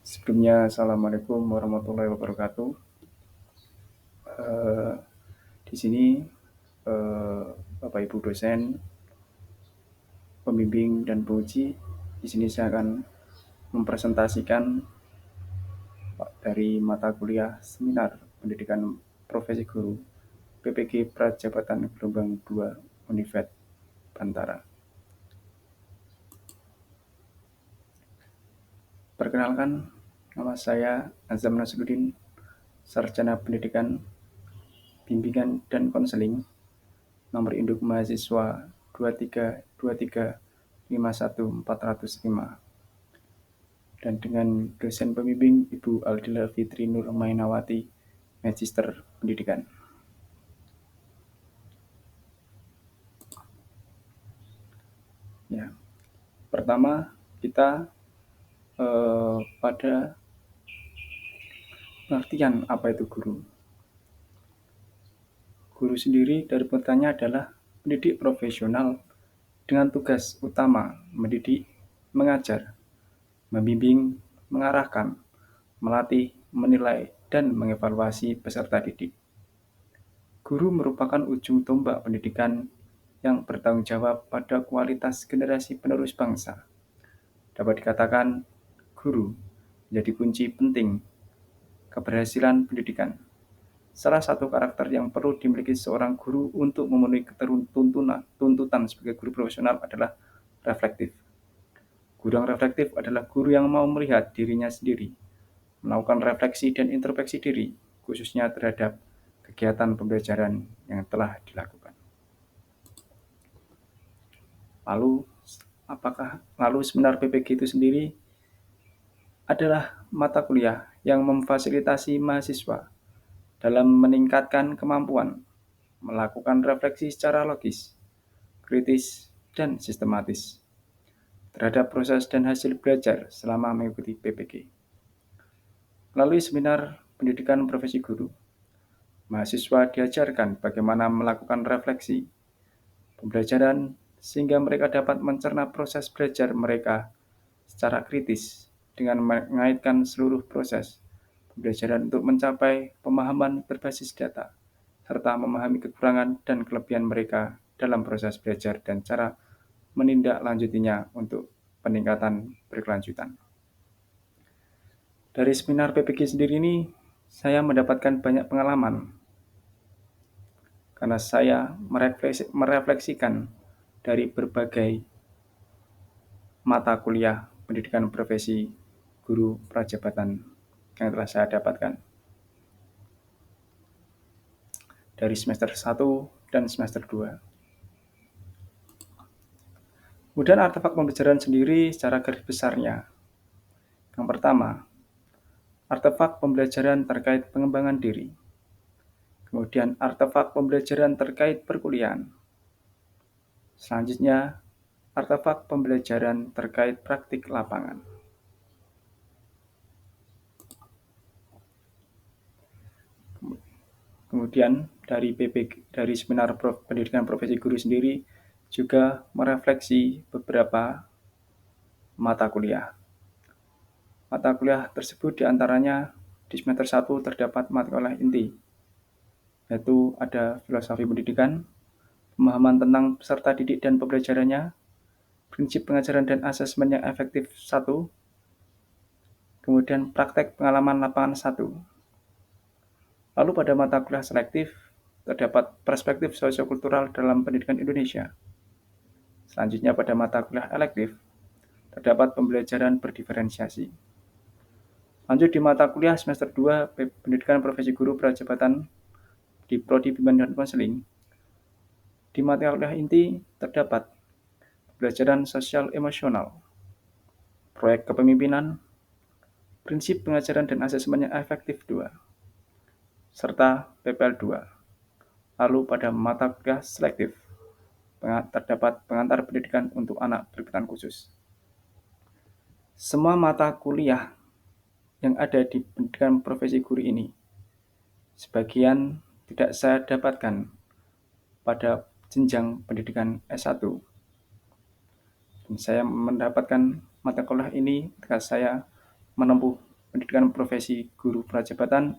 Sebelumnya, Assalamualaikum warahmatullahi wabarakatuh. Eh, di sini Bapak Ibu dosen, pembimbing dan penguji, di sini saya akan mempresentasikan dari mata kuliah seminar pendidikan profesi guru PPG Prajabatan Gelombang 2 Univet Bantara. Perkenalkan, nama saya Azam Nasruddin, Sarjana Pendidikan, Bimbingan dan Konseling, nomor induk mahasiswa 232351405, dan dengan dosen pembimbing Ibu Aldila Fitri Nur Mainawati, Magister Pendidikan. Ya, pertama kita pada pengertian apa itu guru. Guru sendiri dari pengertiannya adalah pendidik profesional dengan tugas utama mendidik, mengajar, membimbing, mengarahkan, melatih, menilai, dan mengevaluasi peserta didik. Guru merupakan ujung tombak pendidikan yang bertanggung jawab pada kualitas generasi penerus bangsa. Dapat dikatakan, guru menjadi kunci penting keberhasilan pendidikan. Salah satu karakter yang perlu dimiliki seorang guru untuk memenuhi tuntutan sebagai guru profesional adalah reflektif. Guru yang reflektif adalah guru yang mau melihat dirinya sendiri, melakukan refleksi dan introspeksi diri, khususnya terhadap kegiatan pembelajaran yang telah dilakukan. Lalu seminar PPG itu sendiri adalah mata kuliah yang memfasilitasi mahasiswa dalam meningkatkan kemampuan melakukan refleksi secara logis, kritis, dan sistematis terhadap proses dan hasil belajar selama mengikuti PPG. Melalui seminar pendidikan profesi guru, mahasiswa diajarkan bagaimana melakukan refleksi pembelajaran sehingga mereka dapat mencerna proses belajar mereka secara kritis dengan mengaitkan seluruh proses pembelajaran untuk mencapai pemahaman berbasis data, serta memahami kekurangan dan kelebihan mereka dalam proses belajar dan cara menindaklanjutinya untuk peningkatan berkelanjutan. Dari seminar PPG sendiri ini, saya mendapatkan banyak pengalaman karena saya merefleksikan dari berbagai mata kuliah pendidikan profesi guru prajabatan yang telah saya dapatkan dari semester 1 dan semester 2. Kemudian artefak pembelajaran sendiri secara garis besarnya. Yang pertama, artefak pembelajaran terkait pengembangan diri. Kemudian artefak pembelajaran terkait perkuliahan. Selanjutnya, artefak pembelajaran terkait praktik lapangan. Kemudian dari seminar pendidikan profesi guru sendiri juga merefleksi beberapa mata kuliah. Mata kuliah tersebut diantaranya di semester 1 terdapat mata kuliah inti, yaitu ada filosofi pendidikan, pemahaman tentang peserta didik dan pembelajarannya, prinsip pengajaran dan asesmen yang efektif 1, kemudian praktek pengalaman lapangan 1. Lalu pada mata kuliah selektif, terdapat perspektif sosiokultural dalam pendidikan Indonesia. Selanjutnya pada mata kuliah elektif, terdapat pembelajaran berdiferensiasi. Lanjut di mata kuliah semester 2, pendidikan profesi guru prajabatan di Prodi Bimbingan dan Konseling. Di mata kuliah inti, terdapat pembelajaran sosial emosional, proyek kepemimpinan, prinsip pengajaran dan asesmen yang efektif 2, serta PPL 2. Lalu pada mata kuliah selektif, terdapat pengantar pendidikan untuk anak berkebutuhan khusus. Semua mata kuliah yang ada di pendidikan profesi guru ini, sebagian tidak saya dapatkan pada jenjang pendidikan S1. Dan saya mendapatkan mata kuliah ini ketika saya menempuh pendidikan profesi guru prajabatan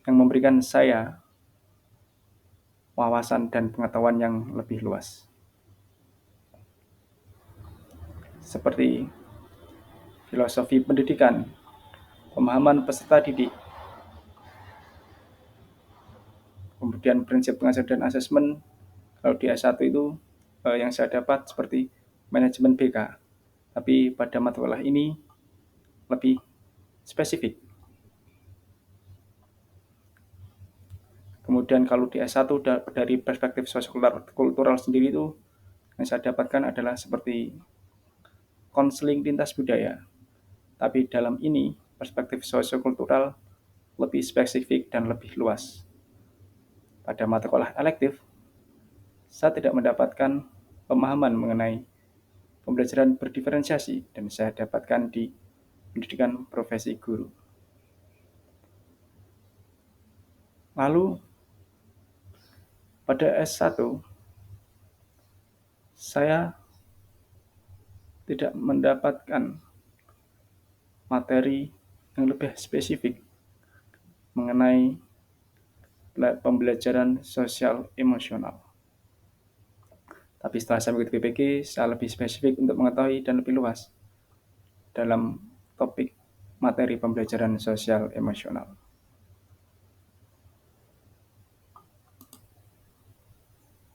yang memberikan saya wawasan dan pengetahuan yang lebih luas. Seperti filosofi pendidikan, pemahaman peserta didik, kemudian prinsip pengajar dan asesmen. Kalau di S1 itu yang saya dapat seperti manajemen BK, tapi pada mata kuliah ini lebih spesifik. Kemudian kalau di S1 dari perspektif sosiokultural sendiri itu yang saya dapatkan adalah seperti konseling lintas budaya. Tapi dalam ini perspektif sosiokultural lebih spesifik dan lebih luas. Pada mata kuliah elektif, saya tidak mendapatkan pemahaman mengenai pembelajaran berdiferensiasi dan saya dapatkan di pendidikan profesi guru. Lalu pada S1 saya tidak mendapatkan materi yang lebih spesifik mengenai pembelajaran sosial emosional. Tapi setelah saya mengikuti PPG, saya lebih spesifik untuk mengetahui dan lebih luas dalam topik materi pembelajaran sosial emosional.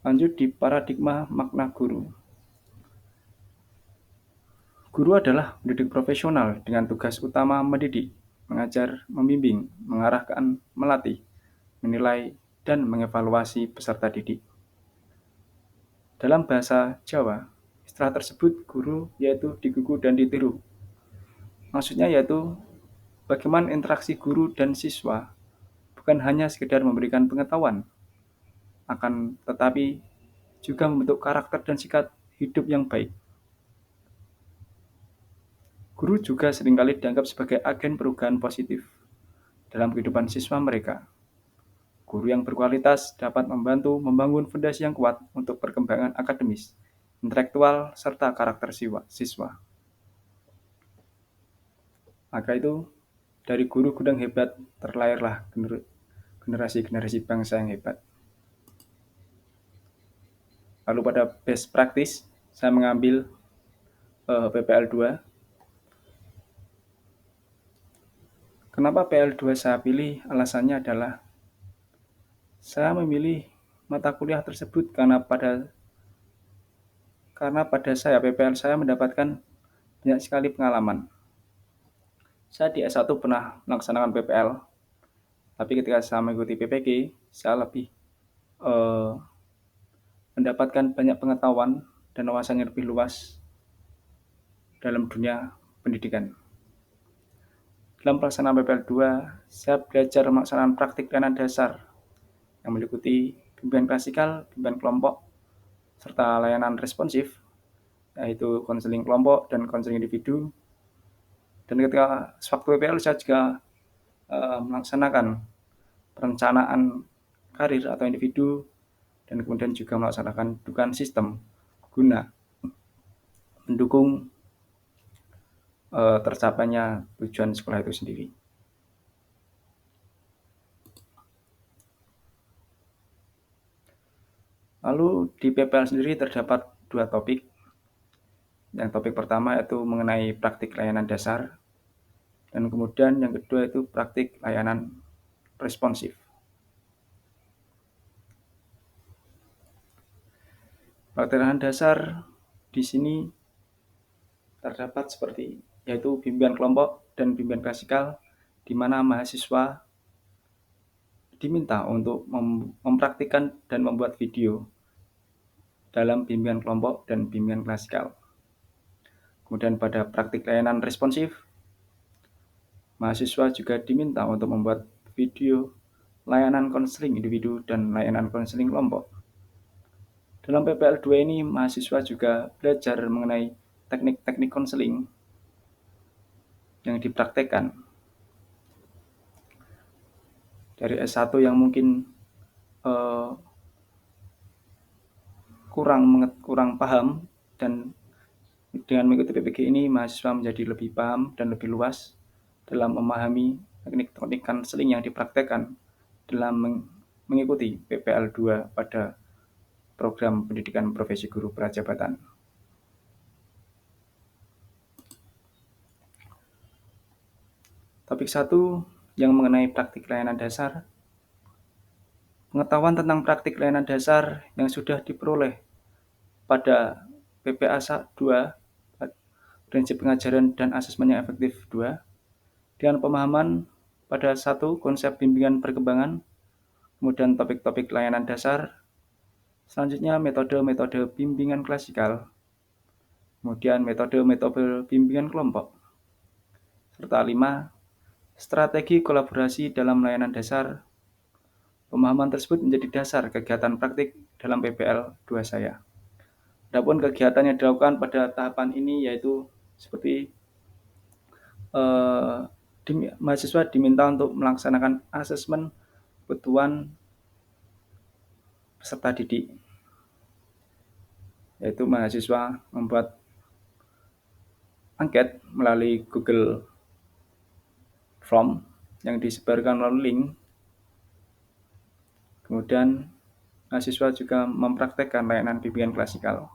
Lanjut di paradigma makna guru. Guru adalah pendidik profesional dengan tugas utama mendidik, mengajar, membimbing, mengarahkan, melatih, menilai, dan mengevaluasi peserta didik. Dalam bahasa Jawa, istilah tersebut guru yaitu digugu dan ditiru. Maksudnya yaitu bagaimana interaksi guru dan siswa bukan hanya sekedar memberikan pengetahuan, akan tetapi juga membentuk karakter dan sikap hidup yang baik. Guru juga seringkali dianggap sebagai agen perubahan positif dalam kehidupan siswa mereka. Guru yang berkualitas dapat membantu membangun fondasi yang kuat untuk perkembangan akademis, intelektual, serta karakter siswa. Maka itu, dari guru-guru yang hebat terlahirlah generasi-generasi bangsa yang hebat. Lalu pada best practice, saya mengambil PPL 2. Kenapa PL2 saya pilih? Alasannya adalah saya memilih mata kuliah tersebut karena pada saya PPL saya mendapatkan banyak sekali pengalaman. Saya di S1 pernah melaksanakan PPL, tapi ketika saya mengikuti PPG, saya lebih mendapatkan banyak pengetahuan dan wawasan yang lebih luas dalam dunia pendidikan. Dalam pelaksanaan PPL 2, saya belajar melaksanakan praktik layanan dasar yang meliputi bimbingan klasikal, bimbingan kelompok, serta layanan responsif, yaitu konseling kelompok dan konseling individu. Dan ketika sewaktu PPL saya juga melaksanakan perencanaan karir atau individu dan kemudian juga melaksanakan dugaan sistem guna mendukung tercapainya tujuan sekolah itu sendiri. Lalu di PPL sendiri terdapat 2 topik. Yang topik pertama yaitu mengenai praktik layanan dasar, dan kemudian yang kedua itu praktik layanan responsif. Praktik layanan dasar di sini terdapat seperti yaitu bimbingan kelompok dan bimbingan klasikal, di mana mahasiswa diminta untuk mempraktikkan dan membuat video dalam bimbingan kelompok dan bimbingan klasikal. Kemudian pada praktik layanan responsif, mahasiswa juga diminta untuk membuat video layanan konseling individu dan layanan konseling kelompok. Dalam PPL 2 ini, mahasiswa juga belajar mengenai teknik-teknik konseling yang dipraktekkan. Dari S1 yang mungkin kurang paham, dan dengan mengikuti PPG ini mahasiswa menjadi lebih paham dan lebih luas dalam memahami teknik-teknik konseling yang dipraktekkan dalam mengikuti PPL 2 pada program pendidikan profesi guru prajabatan. Topik 1 yang mengenai praktik layanan dasar. Pengetahuan tentang praktik layanan dasar yang sudah diperoleh pada PPA 2, prinsip pengajaran dan asesmen yang efektif 2, dengan pemahaman pada 1 konsep bimbingan perkembangan, kemudian topik-topik layanan dasar, selanjutnya metode-metode bimbingan klasikal, kemudian metode-metode bimbingan kelompok, serta 5, strategi kolaborasi dalam layanan dasar. Pemahaman tersebut menjadi dasar kegiatan praktik dalam PPL 2 saya. Adapun kegiatan yang dilakukan pada tahapan ini yaitu seperti mahasiswa diminta untuk melaksanakan asesmen kebutuhan peserta didik, yaitu mahasiswa membuat angket melalui Google Form yang disebarkan melalui link. Kemudian mahasiswa juga mempraktekkan layanan bimbingan klasikal.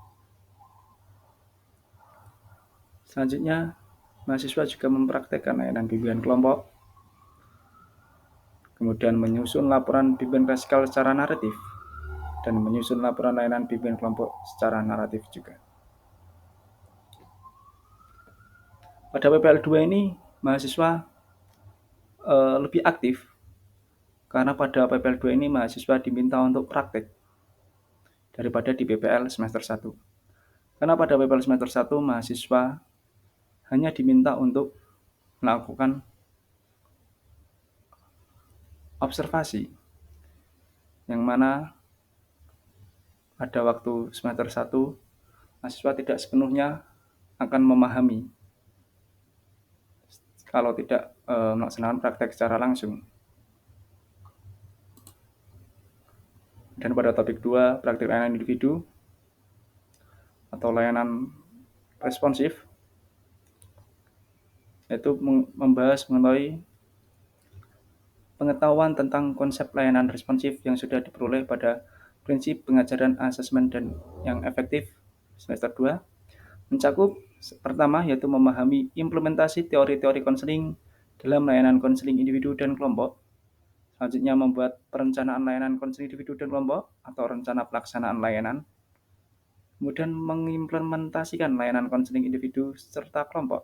Selanjutnya, mahasiswa juga mempraktekkan layanan bimbingan kelompok, kemudian menyusun laporan bimbingan klasikal secara naratif, dan menyusun laporan layanan bimbingan kelompok secara naratif juga. Pada PPL 2 ini, mahasiswa lebih aktif, karena pada PPL 2 ini mahasiswa diminta untuk praktek daripada di PPL semester 1. Karena pada PPL semester 1, mahasiswa hanya diminta untuk melakukan observasi, yang mana pada waktu semester 1, mahasiswa tidak sepenuhnya akan memahami kalau tidak melaksanakan praktek secara langsung. Dan pada topik 2, praktik layanan individu atau layanan responsif, yaitu membahas mengenai pengetahuan tentang konsep layanan responsif yang sudah diperoleh pada prinsip pengajaran asesmen dan yang efektif semester 2, mencakup pertama yaitu memahami implementasi teori-teori konseling dalam layanan konseling individu dan kelompok. Selanjutnya membuat perencanaan layanan konseling individu dan kelompok atau rencana pelaksanaan layanan. Kemudian mengimplementasikan layanan konseling individu serta kelompok.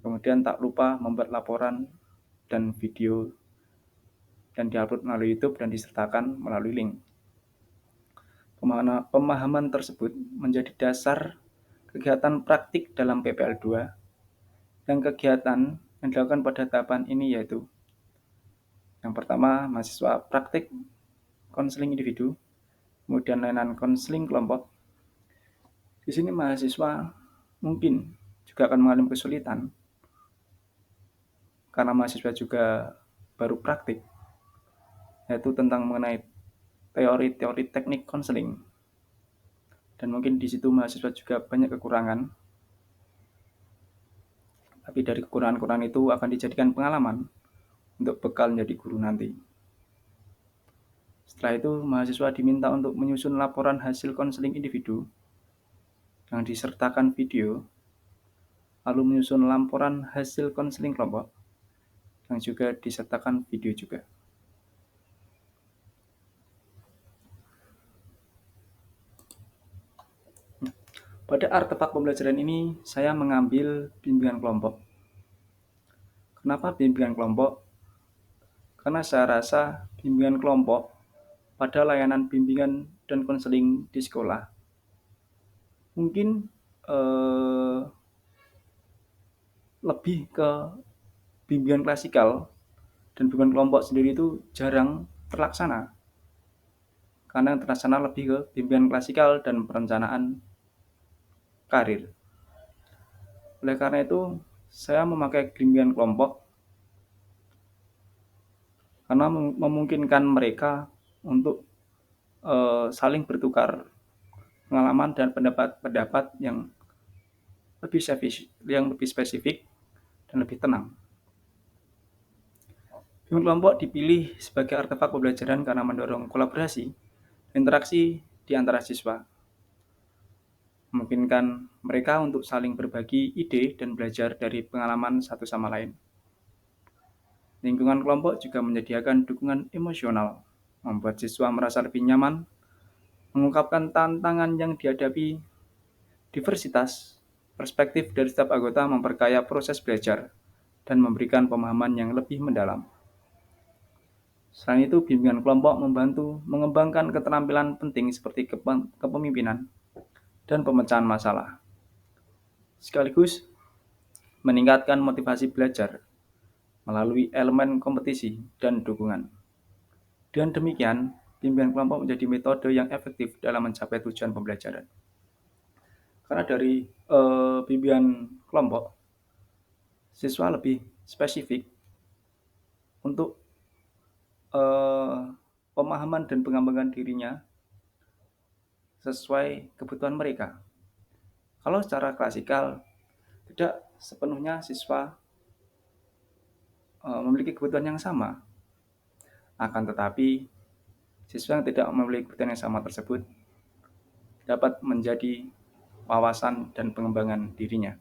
Kemudian tak lupa membuat laporan dan video dan diupload melalui YouTube dan disertakan melalui link. Pemahaman tersebut menjadi dasar kegiatan praktik dalam PPL 2. Dan kegiatan yang dilakukan pada tahapan ini yaitu yang pertama, mahasiswa praktik konseling individu, kemudian layanan konseling kelompok. Di sini mahasiswa mungkin juga akan mengalami kesulitan karena mahasiswa juga baru praktik, yaitu tentang mengenai teori-teori teknik konseling. Dan mungkin di situ mahasiswa juga banyak kekurangan. Tapi dari kekurangan-kekurangan itu akan dijadikan pengalaman untuk bekal menjadi guru nanti. Setelah itu, mahasiswa diminta untuk menyusun laporan hasil konseling individu yang disertakan video, lalu menyusun laporan hasil konseling kelompok yang juga disertakan video juga. Pada artefak pembelajaran ini, saya mengambil bimbingan kelompok. Kenapa bimbingan kelompok? Karena saya rasa bimbingan kelompok pada layanan bimbingan dan konseling di sekolah mungkin lebih ke bimbingan klasikal, dan bimbingan kelompok sendiri itu jarang terlaksana. Karena yang terlaksana lebih ke bimbingan klasikal dan perencanaan karir. Oleh karena itu, saya memakai bimbingan kelompok karena memungkinkan mereka untuk saling bertukar pengalaman dan pendapat-pendapat yang lebih spesifik dan lebih tenang. Bimbingan kelompok dipilih sebagai artefak pembelajaran karena mendorong kolaborasi, interaksi di antara siswa, memungkinkan mereka untuk saling berbagi ide dan belajar dari pengalaman satu sama lain. Lingkungan kelompok juga menyediakan dukungan emosional, membuat siswa merasa lebih nyaman, mengungkapkan tantangan yang dihadapi, diversitas, perspektif dari setiap anggota memperkaya proses belajar, dan memberikan pemahaman yang lebih mendalam. Selain itu, bimbingan kelompok membantu mengembangkan keterampilan penting seperti kepemimpinan dan pemecahan masalah, sekaligus meningkatkan motivasi belajar melalui elemen kompetisi dan dukungan. Dengan demikian, bimbingan kelompok menjadi metode yang efektif dalam mencapai tujuan pembelajaran. Karena dari bimbingan kelompok, siswa lebih spesifik untuk pemahaman dan pengembangan dirinya sesuai kebutuhan mereka. Kalau secara klasikal, tidak sepenuhnya siswa memiliki kebutuhan yang sama. Akan tetapi, siswa yang tidak memiliki kebutuhan yang sama tersebut dapat menjadi wawasan dan pengembangan dirinya.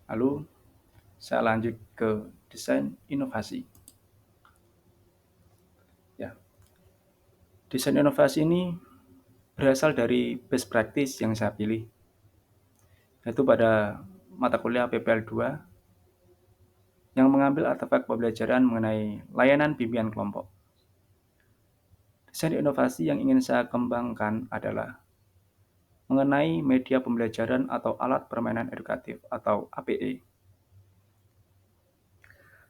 Lalu, saya lanjut ke desain inovasi. Ya, desain inovasi ini berasal dari best practice yang saya pilih, yaitu pada mata kuliah PPL 2 yang mengambil artefak pembelajaran mengenai layanan bimbingan kelompok. Desain inovasi yang ingin saya kembangkan adalah mengenai media pembelajaran atau alat permainan edukatif atau APE.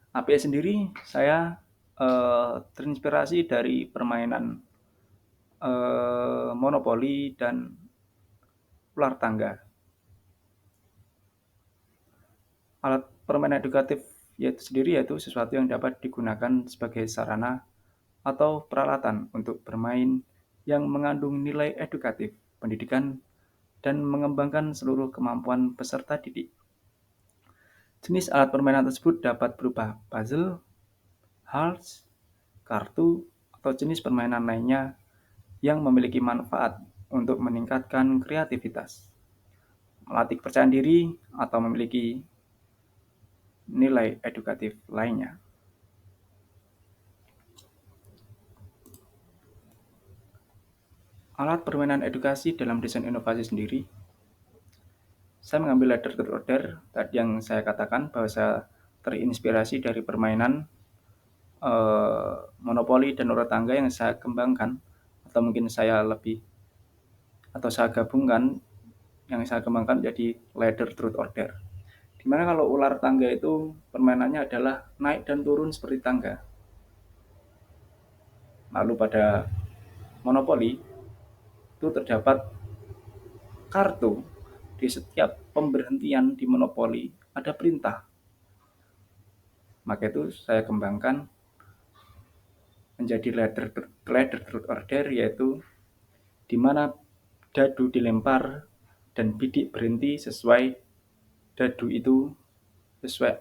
APE sendiri saya terinspirasi dari permainan monopoli dan ular tangga. Alat permainan edukatif yaitu sesuatu yang dapat digunakan sebagai sarana atau peralatan untuk bermain yang mengandung nilai edukatif, pendidikan, dan mengembangkan seluruh kemampuan peserta didik. Jenis alat permainan tersebut dapat berupa puzzle, hearts, kartu, atau jenis permainan lainnya yang memiliki manfaat untuk meningkatkan kreativitas, melatih kepercayaan diri, atau memiliki nilai edukatif lainnya. Alat permainan edukasi dalam desain inovasi sendiri, saya mengambil ladder to order tadi yang saya katakan bahwa saya terinspirasi dari permainan monopoli dan ular tangga yang saya kembangkan, atau mungkin saya gabungkan yang saya kembangkan jadi ladder truth order. Dimana kalau ular tangga itu permainannya adalah naik dan turun seperti tangga. Lalu pada monopoli itu terdapat kartu di setiap pemberhentian di monopoli ada perintah. Maka itu saya kembangkan menjadi ladder truth order, yaitu di mana dadu dilempar dan bidik berhenti sesuai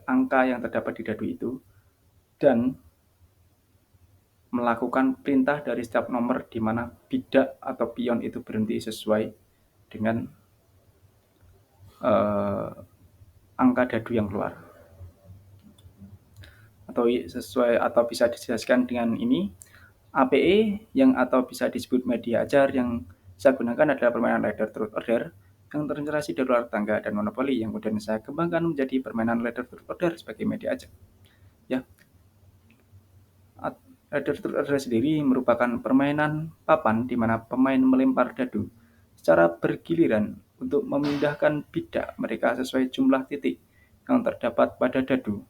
angka yang terdapat di dadu itu, dan melakukan perintah dari setiap nomor di mana bidak atau pion itu berhenti sesuai dengan angka dadu yang keluar. Atau bisa dijelaskan dengan ini, APE atau bisa disebut media ajar yang saya gunakan adalah permainan ladder truth order yang terinspirasi dari ular tangga dan monopoli yang kemudian saya kembangkan menjadi permainan ladder truth order sebagai media ajar. Ya, ladder truth order sendiri merupakan permainan papan di mana pemain melempar dadu secara bergiliran untuk memindahkan bidak mereka sesuai jumlah titik yang terdapat pada dadu.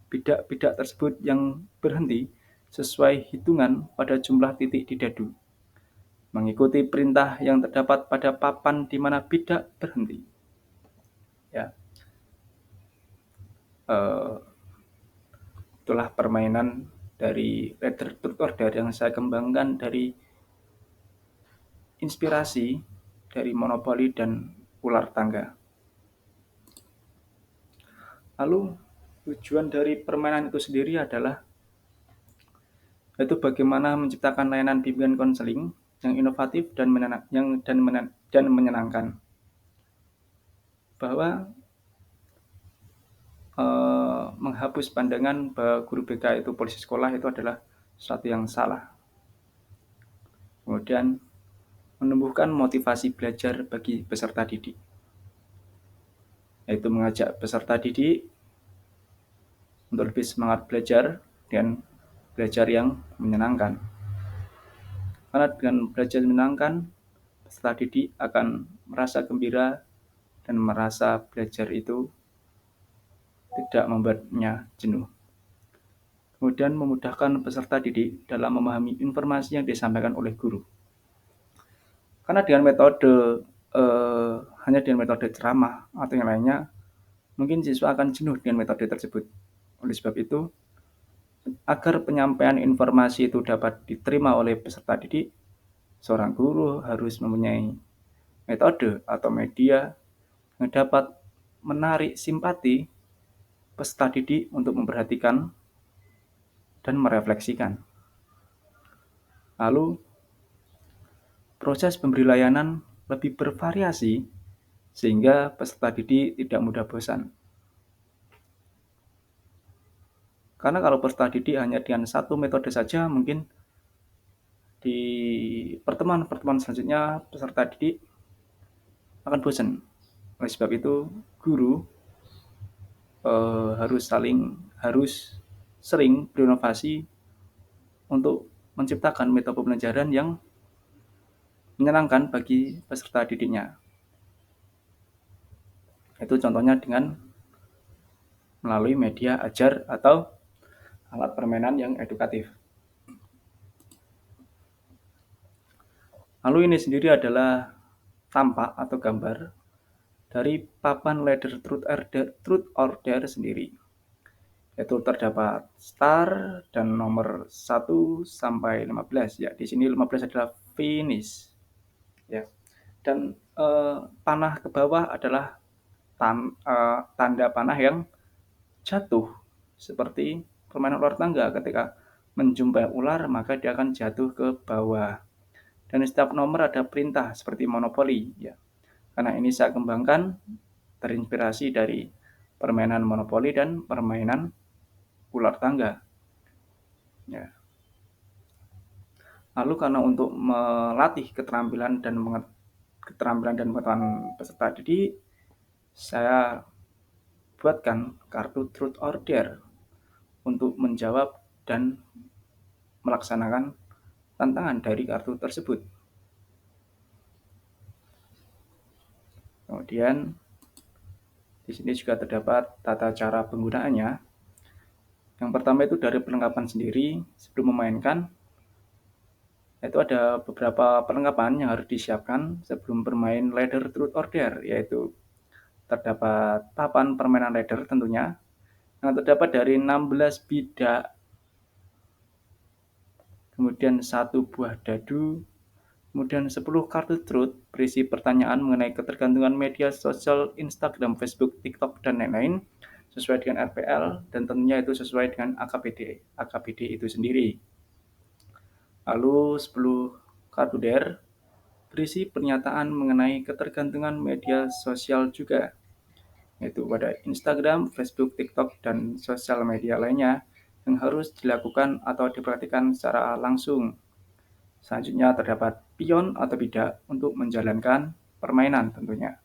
Bidak-bidak tersebut yang berhenti sesuai hitungan pada jumlah titik di dadu, mengikuti perintah yang terdapat pada papan di mana bidak berhenti. Ya, itulah permainan dari ladder truth order yang saya kembangkan dari inspirasi dari monopoli dan ular tangga. Lalu tujuan dari permainan itu sendiri adalah yaitu bagaimana menciptakan layanan bimbingan konseling yang inovatif dan menyenangkan. Bahwa menghapus pandangan bahwa guru BK itu polisi sekolah itu adalah sesuatu yang salah. Kemudian menumbuhkan motivasi belajar bagi peserta didik, yaitu mengajak peserta didik untuk lebih semangat belajar dan belajar yang menyenangkan. Karena dengan belajar menyenangkan, peserta didik akan merasa gembira dan merasa belajar itu tidak membuatnya jenuh. Kemudian memudahkan peserta didik dalam memahami informasi yang disampaikan oleh guru. Karena dengan metode hanya dengan metode ceramah atau yang lainnya, mungkin siswa akan jenuh dengan metode tersebut. Oleh sebab itu, agar penyampaian informasi itu dapat diterima oleh peserta didik, seorang guru harus mempunyai metode atau media yang dapat menarik simpati peserta didik untuk memperhatikan dan merefleksikan. Lalu, proses pemberi layanan lebih bervariasi sehingga peserta didik tidak mudah bosan. Karena kalau peserta didik hanya dengan satu metode saja, mungkin di pertemuan-pertemuan selanjutnya peserta didik akan bosan. Oleh sebab itu, guru harus sering berinovasi untuk menciptakan metode pembelajaran yang menyenangkan bagi peserta didiknya. Itu contohnya dengan melalui media ajar atau alat permainan yang edukatif. Lalu ini sendiri adalah tampak atau gambar dari papan ladder truth or dare sendiri. Yaitu terdapat star dan nomor 1 sampai 15 ya. Di sini 15 adalah finish. Ya. Dan panah ke bawah adalah tanda panah yang jatuh, seperti permainan ular tangga. Ketika menjumpai ular maka dia akan jatuh ke bawah. Dan setiap nomor ada perintah seperti monopoli ya. Karena ini saya kembangkan terinspirasi dari permainan monopoli dan permainan ular tangga. Ya. Lalu karena untuk melatih keterampilan dan pengetahuan peserta didik, saya buatkan kartu truth or dare untuk menjawab dan melaksanakan tantangan dari kartu tersebut. Kemudian di sini juga terdapat tata cara penggunaannya. Yang pertama itu dari perlengkapan sendiri sebelum memainkan. Itu ada beberapa perlengkapan yang harus disiapkan sebelum bermain ladder truth or dare, yaitu terdapat papan permainan ladder tentunya yang terdapat dari 16 bidak, kemudian 1 buah dadu, kemudian 10 kartu truth berisi pertanyaan mengenai ketergantungan media sosial Instagram, Facebook, TikTok, dan lain-lain sesuai dengan RPL, dan tentunya itu sesuai dengan AKBD itu sendiri. Lalu 10 kartu dare berisi pernyataan mengenai ketergantungan media sosial juga, yaitu pada Instagram, Facebook, TikTok, dan sosial media lainnya yang harus dilakukan atau diperhatikan secara langsung. Selanjutnya terdapat pion atau bidak untuk menjalankan permainan tentunya.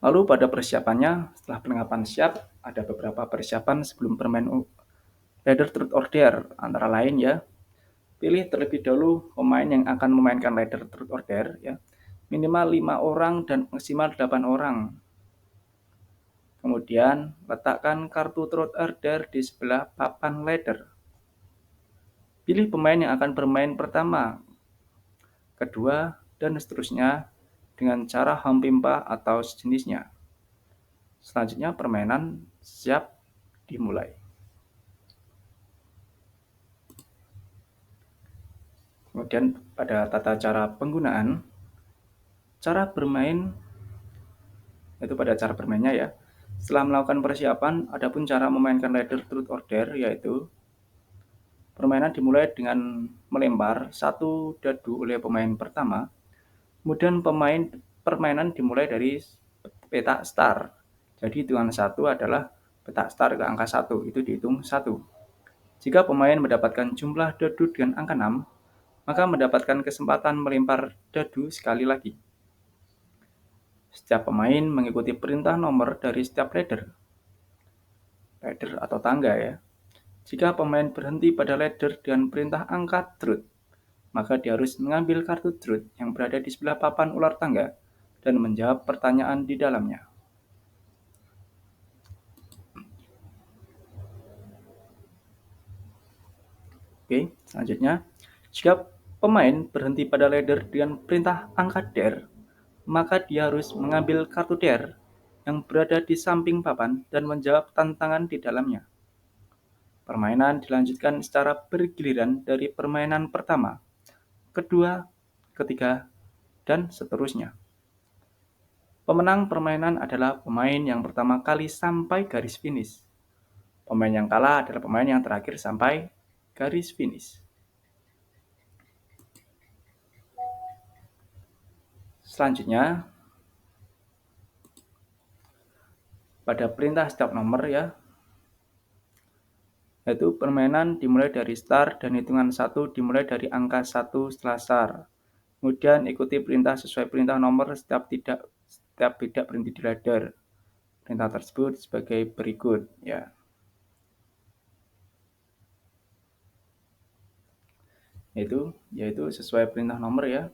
Lalu pada persiapannya, setelah perlengkapan siap, ada beberapa persiapan sebelum bermain ladder truth or dare, antara lain ya, pilih terlebih dahulu pemain yang akan memainkan ladder truth or dare ya. Minimal 5 orang dan maksimal 8 orang. Kemudian letakkan kartu truth or dare di sebelah papan ladder. Pilih pemain yang akan bermain pertama, kedua, dan seterusnya dengan cara hampimpa atau sejenisnya. Selanjutnya permainan siap dimulai. Kemudian pada tata cara penggunaan, cara bermain Itu pada cara bermainnya ya. Setelah melakukan persiapan, adapun cara memainkan ladder truth or dare yaitu permainan dimulai dengan melempar satu dadu oleh pemain pertama. Kemudian permainan dimulai dari petak star. Jadi hitungan 1 adalah petak star ke angka 1, itu dihitung 1. Jika pemain mendapatkan jumlah dadu dengan angka 6, maka mendapatkan kesempatan melempar dadu sekali lagi. Setiap pemain mengikuti perintah nomor dari setiap ladder atau tangga ya. Jika pemain berhenti pada ladder dengan perintah angka truth, maka dia harus mengambil kartu truth yang berada di sebelah papan ular tangga dan menjawab pertanyaan di dalamnya. Oke, selanjutnya, jika pemain berhenti pada ladder dengan perintah angka dare, maka dia harus mengambil kartu dare yang berada di samping papan dan menjawab tantangan di dalamnya. Permainan dilanjutkan secara bergiliran dari permainan pertama, kedua, ketiga, dan seterusnya. Pemenang permainan adalah pemain yang pertama kali sampai garis finish. Pemain yang kalah adalah pemain yang terakhir sampai garis finish. Selanjutnya, pada perintah setiap nomor ya, yaitu permainan dimulai dari start dan hitungan 1 dimulai dari angka 1 setelah start. Kemudian ikuti perintah sesuai perintah nomor setiap tidak berhenti di ladder. Perintah tersebut sebagai berikut ya. Yaitu sesuai perintah nomor ya.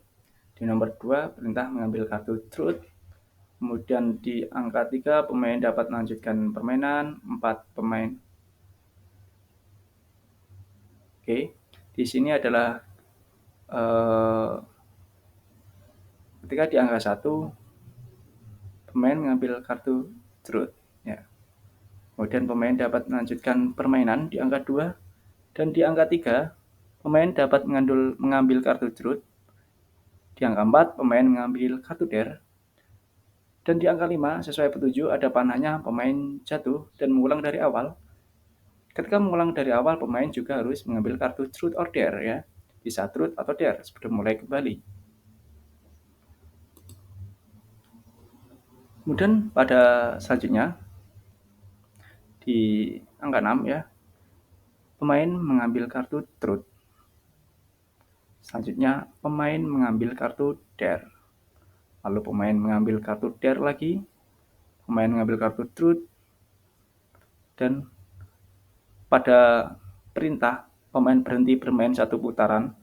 Di nomor 2 perintah mengambil kartu truth. Kemudian di angka 3 pemain dapat melanjutkan permainan, 4 pemain. Oke, di sini adalah ketika di angka 1 pemain mengambil kartu truth ya. Kemudian pemain dapat melanjutkan permainan di angka 2 dan di angka 3 pemain dapat mengambil kartu truth. Di angka 4 pemain mengambil kartu dare. Dan di angka 5 sesuai petunjuk ada panahnya pemain jatuh dan mengulang dari awal. Ketika mengulang dari awal pemain juga harus mengambil kartu truth or dare ya. Bisa truth atau dare sebelum mulai kembali. Kemudian pada selanjutnya di angka 6 ya, pemain mengambil kartu truth. Selanjutnya pemain mengambil kartu dare. Lalu pemain mengambil kartu dare lagi, pemain mengambil kartu truth, dan pada perintah pemain berhenti bermain satu putaran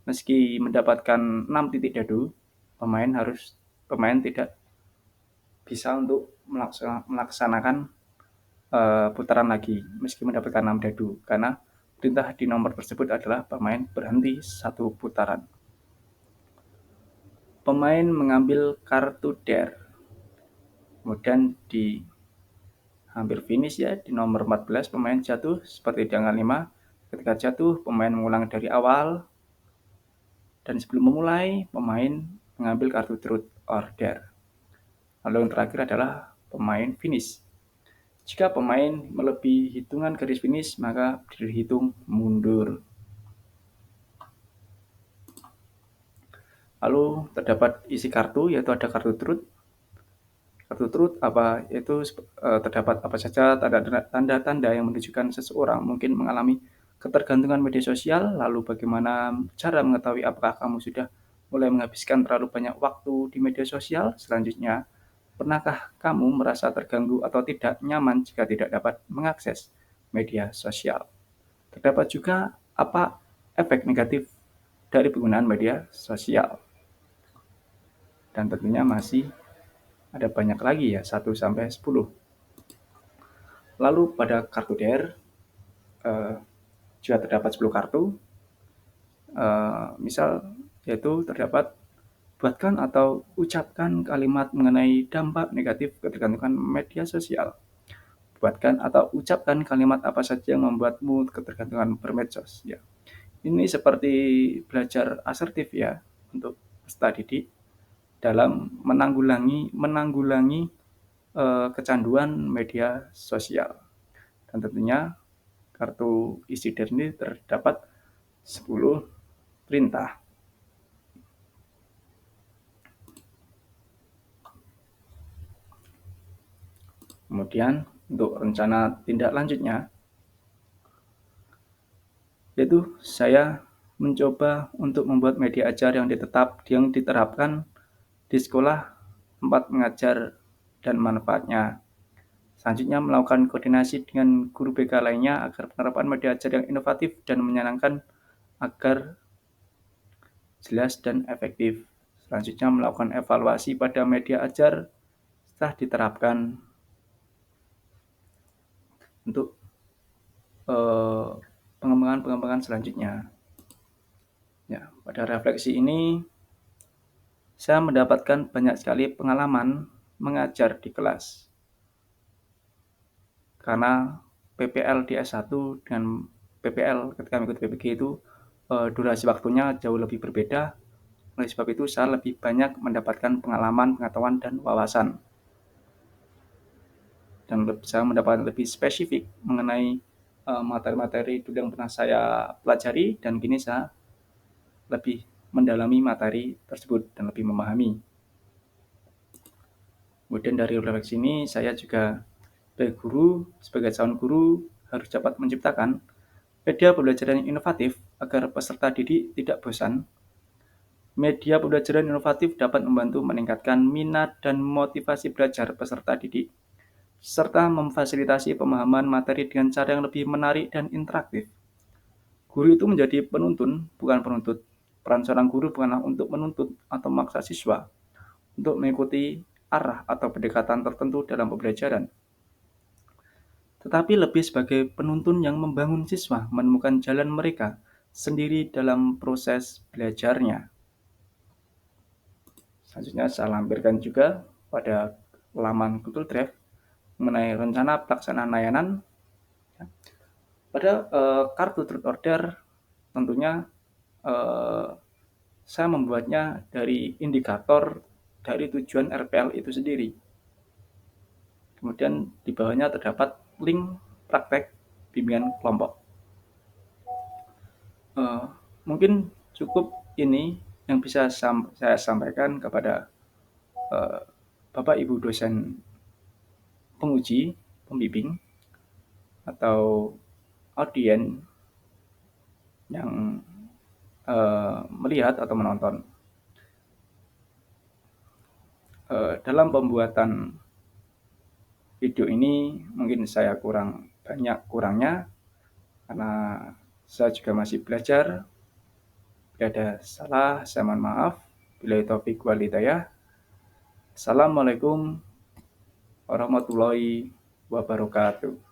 meski mendapatkan 6 titik dadu, pemain tidak bisa untuk melaksanakan putaran lagi meski mendapatkan 6 dadu karena perintah di nomor tersebut adalah pemain berhenti satu putaran. Pemain mengambil kartu dare. Kemudian di hampir finish ya, di nomor 14 pemain jatuh seperti di angka 5. Ketika jatuh, pemain mengulang dari awal. Dan sebelum memulai, pemain mengambil kartu truth or dare. Lalu yang terakhir adalah pemain finish. Jika pemain melebihi hitungan garis finish, maka dihitung mundur. Lalu terdapat isi kartu, yaitu ada kartu truth. Kartu truth yaitu terdapat apa saja tanda-tanda yang menunjukkan seseorang mungkin mengalami ketergantungan media sosial. Lalu bagaimana cara mengetahui apakah kamu sudah mulai menghabiskan terlalu banyak waktu di media sosial? Selanjutnya, pernahkah kamu merasa terganggu atau tidak nyaman jika tidak dapat mengakses media sosial? Terdapat juga apa efek negatif dari penggunaan media sosial. Dan tentunya masih ada banyak lagi ya, 1 sampai 10. Lalu pada kartu dare juga terdapat 10 kartu. Misal yaitu terdapat buatkan atau ucapkan kalimat mengenai dampak negatif ketergantungan media sosial. Buatkan atau ucapkan kalimat apa saja yang membuatmu ketergantungan bermedsos ya. Ini seperti belajar asertif ya untuk peserta didik dalam menanggulangi kecanduan media sosial. Dan tentunya kartu Isider ini terdapat 10 perintah. Kemudian untuk rencana tindak lanjutnya, yaitu saya mencoba untuk membuat media ajar yang diterapkan di sekolah tempat mengajar dan manfaatnya. Selanjutnya melakukan koordinasi dengan guru BK lainnya agar penerapan media ajar yang inovatif dan menyenangkan agar jelas dan efektif. Selanjutnya melakukan evaluasi pada media ajar setelah diterapkan untuk pengembangan selanjutnya. Ya, pada refleksi ini saya mendapatkan banyak sekali pengalaman mengajar di kelas. Karena PPL di S1 dengan PPL ketika mengikuti PPG itu durasi waktunya jauh lebih berbeda. Oleh sebab itu saya lebih banyak mendapatkan pengalaman, pengetahuan, dan wawasan. Dan saya mendapatkan lebih spesifik mengenai materi-materi dulu yang pernah saya pelajari, dan kini saya lebih mendalami materi tersebut dan lebih memahami. Kemudian dari refleksi ini saya juga sebagai calon guru harus dapat menciptakan media pembelajaran yang inovatif agar peserta didik tidak bosan. Media pembelajaran inovatif dapat membantu meningkatkan minat dan motivasi belajar peserta didik, serta memfasilitasi pemahaman materi dengan cara yang lebih menarik dan interaktif. Guru itu menjadi penuntun, bukan penuntut. Peran seorang guru bukanlah untuk menuntut atau memaksa siswa untuk mengikuti arah atau pendekatan tertentu dalam pembelajaran, tetapi lebih sebagai penuntun yang membangun siswa menemukan jalan mereka sendiri dalam proses belajarnya. Selanjutnya saya lampirkan juga pada laman Google Drive mengenai rencana pelaksanaan layanan. Pada kartu truth order tentunya saya membuatnya dari indikator dari tujuan RPL itu sendiri. Kemudian di bawahnya terdapat link praktek bimbingan kelompok. Mungkin cukup ini yang bisa saya sampaikan kepada Bapak Ibu dosen penguji, pembimbing, atau audien yang melihat atau menonton. Dalam pembuatan video ini mungkin saya banyak kurangnya karena saya juga masih belajar. Bila ada salah, saya mohon maaf. Billahi taufiq wal hidayah. Assalamualaikum warahmatullahi wabarakatuh.